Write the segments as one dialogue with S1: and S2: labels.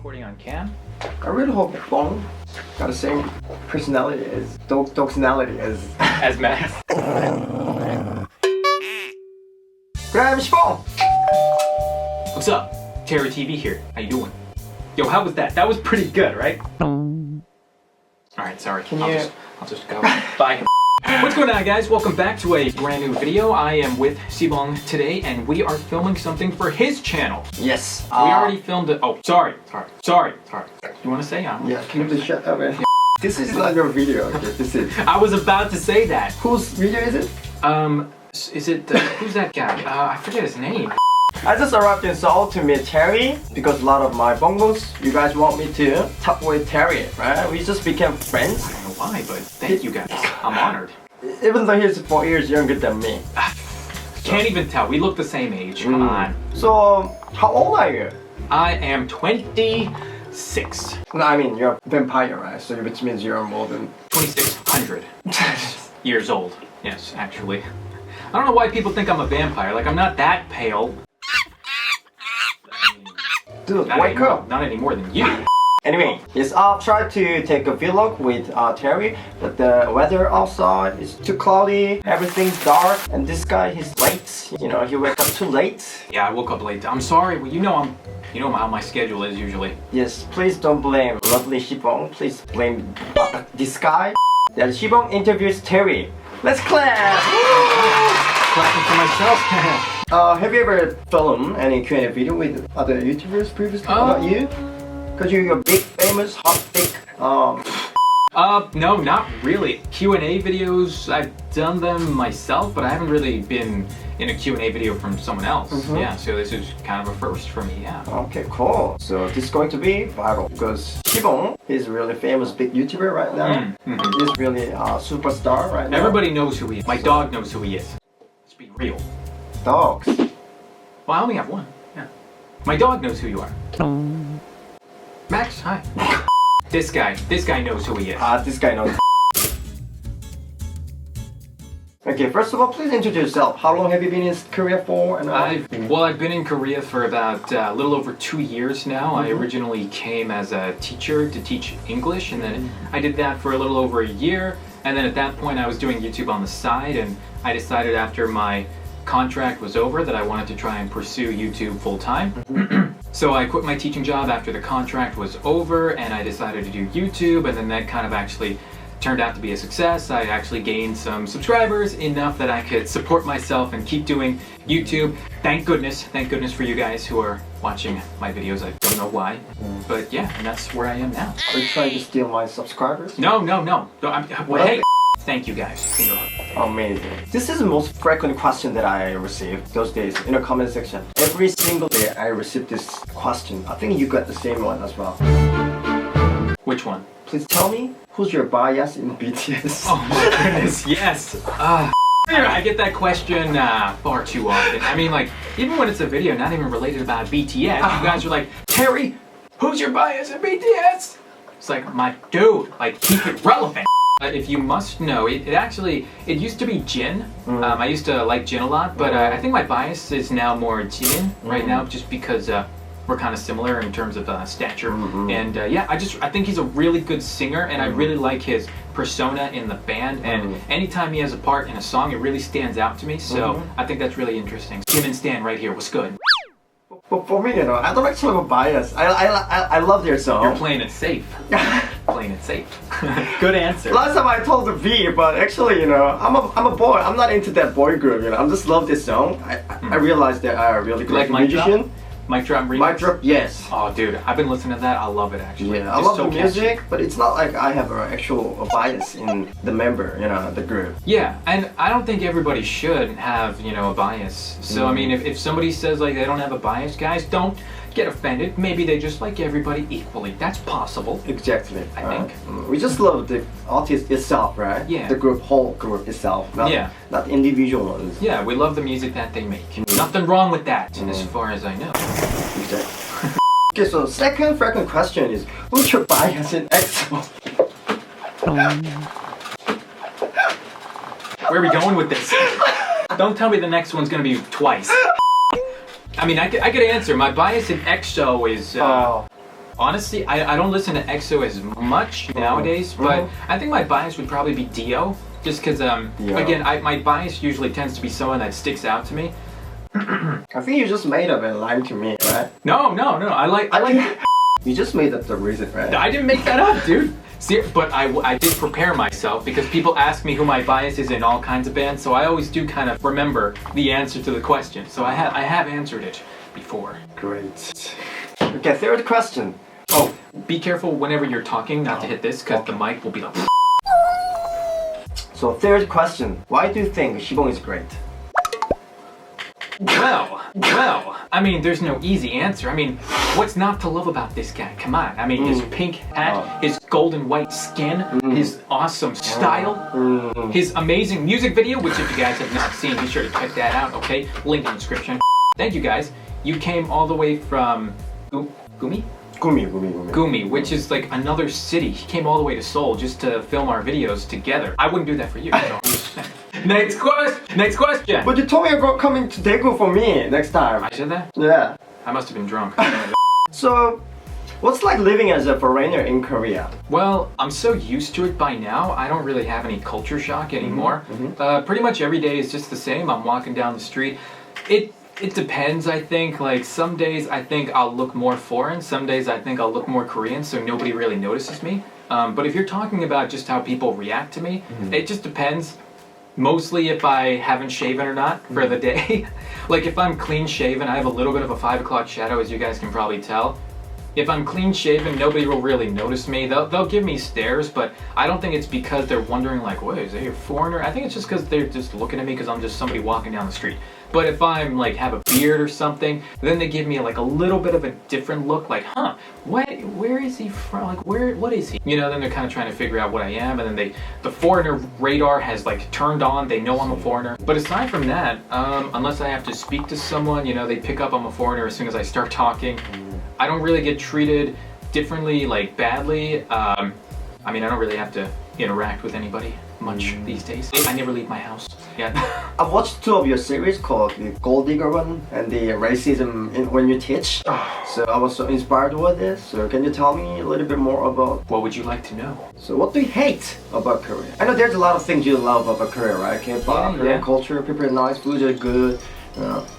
S1: recording on cam?
S2: I really hope Bong got the same personality as personality as
S1: Max.
S2: Grab Sibong.
S1: What's up? Terrytv here. How you doing? Yo, how was that? That was pretty good, right? Alright, sorry. I'll just go. Bye. What's going on, guys? Welcome back to a brand new video. I am with Sibong today, and we are filming something for his channel.
S2: Yes.
S1: We already filmed it. Oh, sorry. You want to say?
S2: Yeah, can you please shut up, man? This is not your video. Okay, this is.
S1: I was about to say that.
S2: Whose video is it?
S1: Is it, who's that guy? I forget his name.
S2: I just arrived in Seoul to meet Terry because a lot of my bongos, you guys want me to talk with Terry, right? We just became friends.
S1: I don't know why, but thank you guys. I'm honored.
S2: Even though he's 4 years younger than me.
S1: Can't even tell. We look the same age. Come on.
S2: So, how old are you?
S1: I am 26.
S2: No, I mean, you're a vampire, right? So which means you're more than
S1: 2,600 years old. Yes, actually. I don't know why people think I'm a vampire. Like, I'm not that pale.
S2: Dude, wake up!
S1: Not any more than you.
S2: Anyway, yes, I'll try to take a vlog with Terry, but the weather outside is too cloudy, everything's dark, and this guy, he's late. You know, he woke up too late.
S1: Yeah, I woke up late. I'm sorry. Well, you know how my schedule is usually.
S2: Yes, please don't blame lovely Sibong. Please blame this guy. That Sibong interviews Terry. Let's clap!
S1: Clapping for myself.
S2: Have you ever filmed any Q&A video with other YouTubers previously about you? Because you're big, famous, hot, thick.
S1: No, not really. Q&A videos, I've done them myself, but I haven't really been in a Q&A video from someone else. Yeah, so this is kind of a first for me, yeah.
S2: Okay, cool. So this is going to be viral because Sibong is a really famous big YouTuber right now. He's really a superstar right now.
S1: Everybody knows who he is. My dog knows who he is. Let's be real.
S2: Dogs.
S1: Well, I only have one. Yeah. My dog knows who you are. Max, hi. This guy knows who he is.
S2: This guy knows. Okay, first of all, please introduce yourself. How long have you been in Korea for? And
S1: I've been in Korea for about a little over 2 years now. I originally came as a teacher to teach English, and then I did that for a little over a year. And then at that point, I was doing YouTube on the side, and I decided after my contract was over that I wanted to try and pursue YouTube full-time. So I quit my teaching job after the contract was over, and I decided to do YouTube, and then that kind of actually turned out to be a success. I actually gained some subscribers, enough that I could support myself and keep doing YouTube. Thank goodness for you guys who are watching my videos. I don't know why, but yeah, and that's where I am now.
S2: Are you trying to steal my subscribers?
S1: No. Well, hey, thank you guys.
S2: Amazing. This is the most frequent question that I receive those days in the comment section. Every single day I receive this question. I think you got the same one as well.
S1: Which one?
S2: Please tell me, who's your bias in BTS?
S1: Oh my goodness, yes. I get that question far too often. I mean, like, even when it's a video not even related about BTS, you guys are like, Terry, who's your bias in BTS? It's like, my dude, like, keep it relevant. If you must know, it used to be Jin. I used to like Jin a lot, but I think my bias is now more Jin right now, just because we're kind of similar in terms of stature. And yeah, I think he's a really good singer, and I really like his persona in the band. And anytime he has a part in a song, it really stands out to me. So I think that's really interesting. Jim and Stan right here. What's good?
S2: But for me, you know, I don't actually have a bias. I love their song.
S1: You're playing it safe. Playing it safe. Good answer.
S2: Last time I told the V, but actually, you know, I'm a boy. I'm not into that boy group. You know, I just love this song. I realized that I'm a really great musician.
S1: Mic Drop remix?
S2: Mic Drop, yes.
S1: Oh, dude, I've been listening to that. I love it, actually.
S2: Yeah, I love the music, but it's not like I have an actual bias in the member, you know, the group.
S1: Yeah, and I don't think everybody should have, you know, a bias. So, I mean, if somebody says, like, they don't have a bias, guys, don't get offended. Maybe they just like everybody equally. That's possible.
S2: Exactly.
S1: I think.
S2: We just love the artist itself, right?
S1: Yeah.
S2: The whole group itself, not individual ones.
S1: Yeah, we love the music that they make. Nothing wrong with that, as far as I know.
S2: Exactly. Okay, so second frequent question is, who's your bias in EXO?
S1: Where are we going with this? Don't tell me the next one's gonna be twice. I mean, I could answer. My bias in EXO is Honestly, I don't listen to EXO as much nowadays, but I think my bias would probably be Dio, just because again, my bias usually tends to be someone that sticks out to me.
S2: I think you just made up and lied to me, right?
S1: No, I like.
S2: You just made up the reason, right?
S1: I didn't make that up, dude. See, but I did prepare myself because people ask me who my bias is in all kinds of bands, so I always do kind of remember the answer to the question. So I have answered it before.
S2: Great. Okay, third question.
S1: Oh, be careful whenever you're talking not to hit this because the mic will be like.
S2: So third question. Why do you think Sibong is great?
S1: Well, I mean, there's no easy answer. I mean, what's not to love about this guy? Come on. I mean, his pink hat, his golden white skin, his awesome style, his amazing music video, which if you guys have not seen, be sure to check that out, okay? Link in the description. Thank you guys. You came all the way from Gumi, which is like another city. He came all the way to Seoul just to film our videos together. I wouldn't do that for you. So. Next question.
S2: But you told me about coming to Daegu for me next time.
S1: I said that?
S2: Yeah.
S1: I must have been drunk.
S2: So, what's like living as a foreigner in Korea?
S1: Well, I'm so used to it by now, I don't really have any culture shock anymore. Pretty much every day is just the same. I'm walking down the street. It depends, I think. Like, some days I think I'll look more foreign. Some days I think I'll look more Korean, so nobody really notices me. But if you're talking about just how people react to me, it just depends. Mostly if I haven't shaven or not for the day. Like if I'm clean shaven, I have a little bit of a 5 o'clock shadow, as you guys can probably tell. If I'm clean shaven, nobody will really notice me. They'll give me stares, but I don't think it's because they're wondering like, what, is he a foreigner? I think it's just because they're just looking at me because I'm just somebody walking down the street. But if I'm like have a beard or something, then they give me like a little bit of a different look, like, huh, where is he from? Like, what is he? You know, then they're kind of trying to figure out what I am, and then the foreigner radar has like turned on, they know I'm a foreigner. But aside from that, unless I have to speak to someone, you know, they pick up I'm a foreigner as soon as I start talking. I don't really get treated differently, like badly. I mean, I don't really have to interact with anybody much these days. I never leave my house. Yeah.
S2: I've watched 2 of your series called the Gold Digger one and the Racism When You Teach. So I was so inspired with this. So can you tell me a little bit more about...
S1: What would you like to know?
S2: So what do you hate about Korea? I know there's a lot of things you love about Korea, right? K-pop, Korean culture, people are nice, food are good.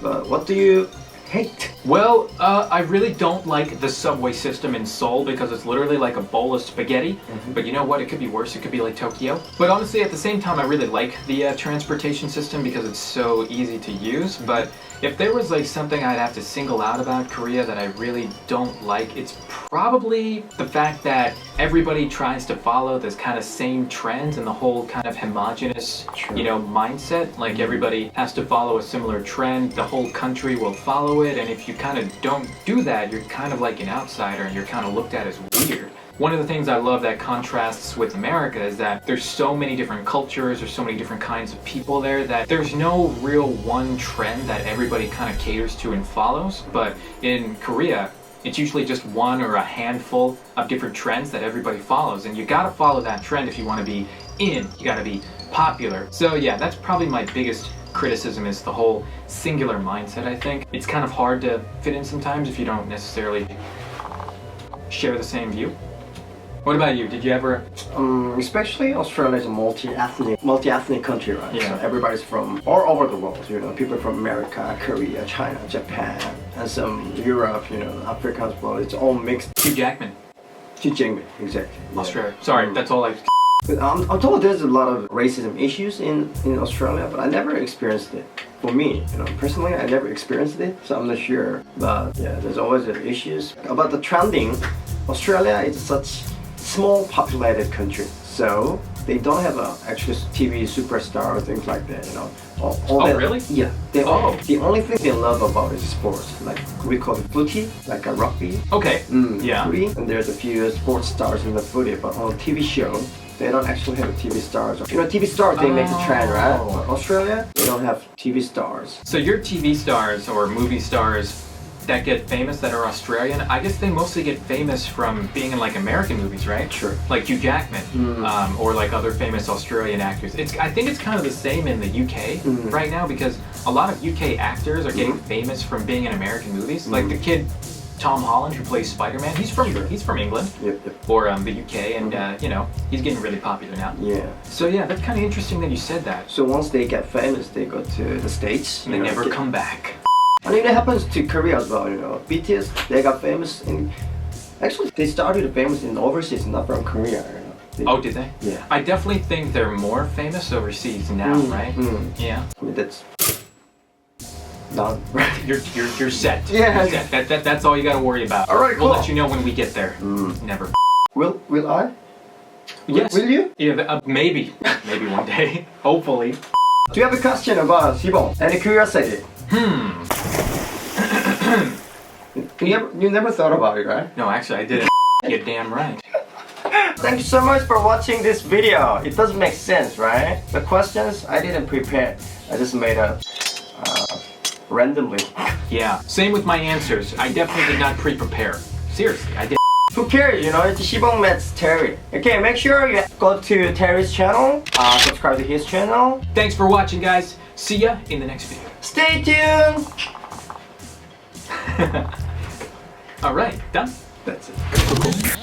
S2: But what do you hate?
S1: Well, I really don't like the subway system in Seoul because it's literally like a bowl of spaghetti. But you know what? It could be worse. It could be like Tokyo. But honestly, at the same time, I really like the transportation system because it's so easy to use. But if there was like something I'd have to single out about Korea that I really don't like, it's probably the fact that everybody tries to follow this kind of same trends and the whole kind of homogenous, you know, mindset. Like everybody has to follow a similar trend. The whole country will follow it, and if you kind of don't do that, you're kind of like an outsider and you're kind of looked at as weird. One of the things I love that contrasts with America is that there's so many different cultures, there's so many different kinds of people there that there's no real one trend that everybody kind of caters to and follows. But in Korea, it's usually just one or a handful of different trends that everybody follows, and you gotta follow that trend if you want to be in, you gotta be popular. So yeah, that's probably my biggest criticism, is the whole singular mindset. I think it's kind of hard to fit in sometimes if you don't necessarily share the same view. What about you? Did you ever?
S2: Especially Australia is a multi-ethnic country, right?
S1: Yeah.
S2: So everybody's from all over the world. You know, people from America, Korea, China, Japan, and some Europe. You know, Africa as well. It's all mixed.
S1: Hugh Jackman.
S2: Hugh Jackman, exactly. Yeah.
S1: Australia. Sorry, that's all I.
S2: But I'm told there's a lot of racism issues in Australia, but I never experienced it. For me, you know, personally, I never experienced it, so I'm not sure. But yeah, there's always issues about the trending. Australia is such small populated country, so they don't have actual TV superstar or things like that, you know.
S1: Really?
S2: Yeah. The only thing they love about is sports, like we call it footy, like a rugby.
S1: Okay. Yeah.
S2: Footy, and there's a few sports stars in the footy, but on a TV show, they don't actually have TV stars. You know, TV stars, they make the trend, right? But Australia, they don't have TV stars.
S1: So your TV stars or movie stars that get famous that are Australian, I guess they mostly get famous from being in like American movies, right?
S2: Sure.
S1: Like Hugh Jackman, or like other famous Australian actors. I think it's kind of the same in the UK right now, because a lot of UK actors are getting famous from being in American movies. Like the kid Tom Holland, who plays Spider-Man. He's from England.
S2: Yep.
S1: Or the UK, and you know, he's getting really popular now.
S2: Yeah.
S1: So yeah, that's kind of interesting that you said that.
S2: So once they get famous, they go to the States.
S1: And they never come back.
S2: I mean, it happens to Korea as well, you know. BTS, they got famous in... Actually, they started famous in overseas, not from Korea, you know.
S1: Oh, did they?
S2: Yeah.
S1: I definitely think they're more famous overseas now, right? Yeah.
S2: I mean, that's... done, right?
S1: You're set.
S2: Yeah.
S1: You're set. That's all you gotta worry about.
S2: All right, cool.
S1: We'll let you know when we get there. Never.
S2: Will I?
S1: Yes.
S2: Will you?
S1: Yeah, maybe. Maybe one day. Hopefully.
S2: Do you have a question about Sibong? Any curiosity? You never thought about it, right?
S1: No, actually, I didn't. You're damn right.
S2: Thank you so much for watching this video. It does make sense, right? The questions I didn't prepare. I just made up randomly.
S1: Yeah. Same with my answers. I definitely did not pre-prepare. Seriously, I did.
S2: Who cares, you know, it's Sibong meets Terry. Okay, make sure you go to Terry's channel, subscribe to his channel.
S1: Thanks for watching, guys. See ya in the next video.
S2: Stay tuned!
S1: Alright, done.
S2: That's it.